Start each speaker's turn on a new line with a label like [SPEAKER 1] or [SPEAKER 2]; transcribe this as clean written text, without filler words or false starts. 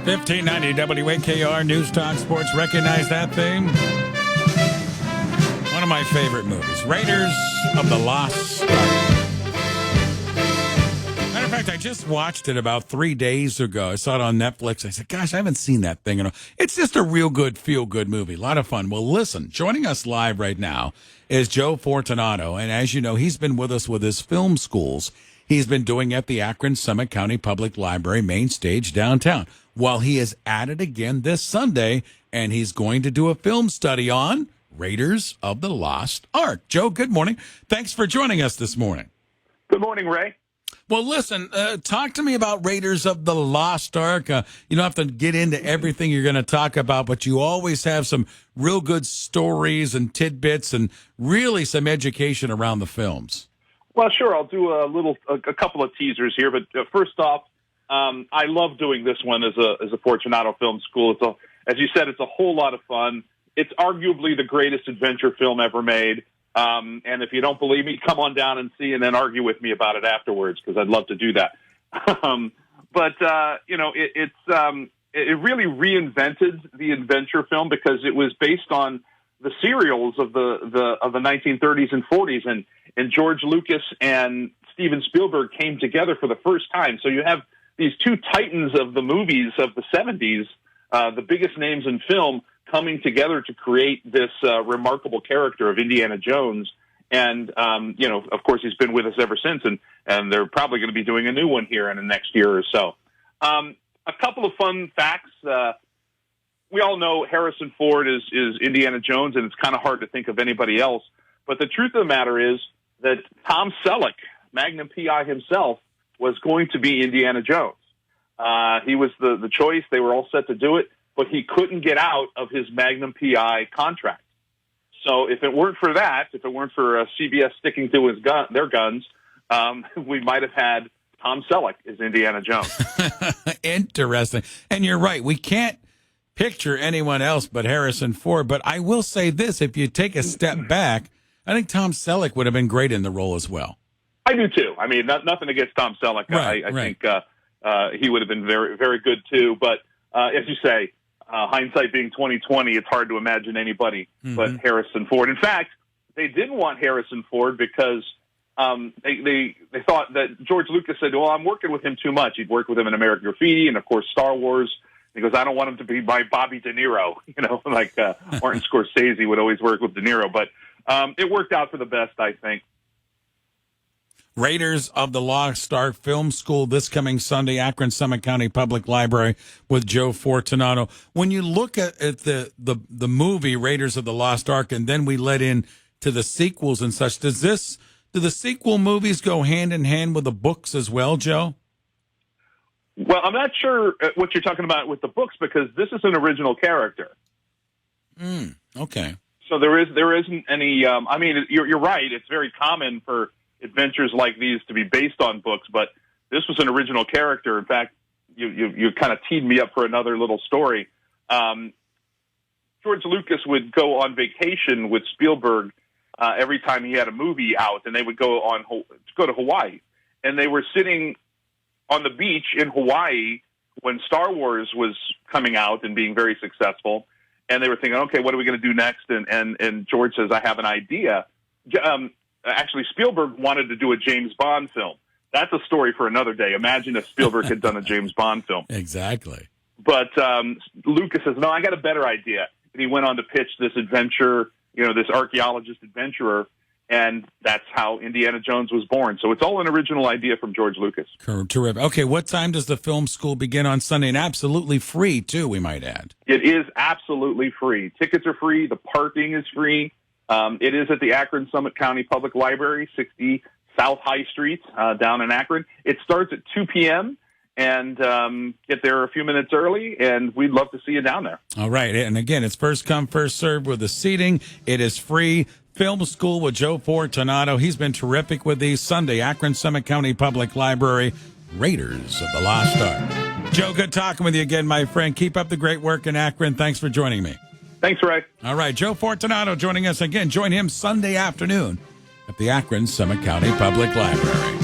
[SPEAKER 1] 1590 WAKR News Talk Sports. Recognize that theme? One of my favorite movies, Raiders of the Lost Ark. Matter of fact, I just watched it about 3 days ago. I saw it on Netflix. I said, gosh, I haven't seen that thing in a... It's just a real good, feel-good movie. A lot of fun. Well, listen, joining us live right now is Joe Fortunato. And as you know, he's been with us with his film schools. He's been doing at the Akron Summit County Public Library main stage downtown. Well, he is at it again this Sunday, and he's going to do a film study on Raiders of the Lost Ark. Joe, good morning. Thanks for joining us this morning.
[SPEAKER 2] Good morning, Ray.
[SPEAKER 1] Well, listen, talk to me about Raiders of the Lost Ark. You don't have to get into everything you're going to talk about, but you always have some real good stories and tidbits and really some education around the films.
[SPEAKER 2] Well, sure. I'll do a couple of teasers here, but first off, I love doing this one as a Fortunato Film School. As you said, it's a whole lot of fun. It's arguably the greatest adventure film ever made. And if you don't believe me, come on down and see, and then argue with me about it afterwards, because I'd love to do that. It really reinvented the adventure film because it was based on the serials of the 1930s and 40s, and George Lucas and Steven Spielberg came together for the first time. So you have these two titans of the movies of the 70s, the biggest names in film, coming together to create this remarkable character of Indiana Jones. And, of course, he's been with us ever since, and they're probably going to be doing a new one here in the next year or so. A couple of fun facts. We all know Harrison Ford is Indiana Jones, and it's kind of hard to think of anybody else. But the truth of the matter is that Tom Selleck, Magnum P.I. himself, was going to be Indiana Jones. He was the choice. They were all set to do it, but he couldn't get out of his Magnum P.I. contract. So if it weren't for that, if it weren't for CBS sticking to their guns, we might have had Tom Selleck as Indiana Jones.
[SPEAKER 1] Interesting. And you're right. We can't picture anyone else but Harrison Ford. But I will say this, if you take a step back, I think Tom Selleck would have been great in the role as well.
[SPEAKER 2] I do, too. I mean, nothing against Tom Selleck.
[SPEAKER 1] Right,
[SPEAKER 2] I think he would have been very, very good, too. But as you say, hindsight being 20/20, it's hard to imagine anybody but Harrison Ford. In fact, they didn't want Harrison Ford because they thought that George Lucas said, well, I'm working with him too much. He'd worked with him in American Graffiti and, of course, Star Wars. He goes, I don't want him to be my Bobby De Niro, like Martin Scorsese would always work with De Niro. But it worked out for the best, I think.
[SPEAKER 1] Raiders of the Lost Ark Film School this coming Sunday, Akron Summit County Public Library with Joe Fortunato. When you look at the movie Raiders of the Lost Ark, and then we let in to the sequels and such, do the sequel movies go hand in hand with the books as well, Joe?
[SPEAKER 2] Well, I'm not sure what you're talking about with the books because this is an original character.
[SPEAKER 1] Okay.
[SPEAKER 2] So there isn't any. You're right. It's very common for adventures like these to be based on books, but this was an original character. In fact, you kind of teed me up for another little story. George Lucas would go on vacation with Spielberg every time he had a movie out, and they would go to Hawaii, and they were sitting on the beach in Hawaii when Star Wars was coming out and being very successful, and they were thinking, okay, what are we going to do next? And George says, I have an idea. Actually, Spielberg wanted to do a James Bond film. That's a story for another day. Imagine if Spielberg had done a James Bond film.
[SPEAKER 1] Exactly.
[SPEAKER 2] But Lucas says, no, I got a better idea. And he went on to pitch this adventure, this archaeologist adventurer, and that's how Indiana Jones was born. So it's all an original idea from George Lucas.
[SPEAKER 1] Terrific. Okay, what time does the film school begin on Sunday? And absolutely free, too, we might add.
[SPEAKER 2] It is absolutely free. Tickets are free. The parking is free. It is at the Akron Summit County Public Library, 60 South High Street, down in Akron. It starts at 2 p.m., and get there a few minutes early, and we'd love to see you down there.
[SPEAKER 1] All right. And again, it's first come, first served with the seating. It is free. Film School with Joe Fortunato. He's been terrific with these. Sunday, Akron Summit County Public Library, Raiders of the Lost Ark. Joe, good talking with you again, my friend. Keep up the great work in Akron. Thanks for joining me.
[SPEAKER 2] Thanks, Ray.
[SPEAKER 1] All right, Joe Fortunato joining us again. Join him Sunday afternoon at the Akron Summit County Public Library.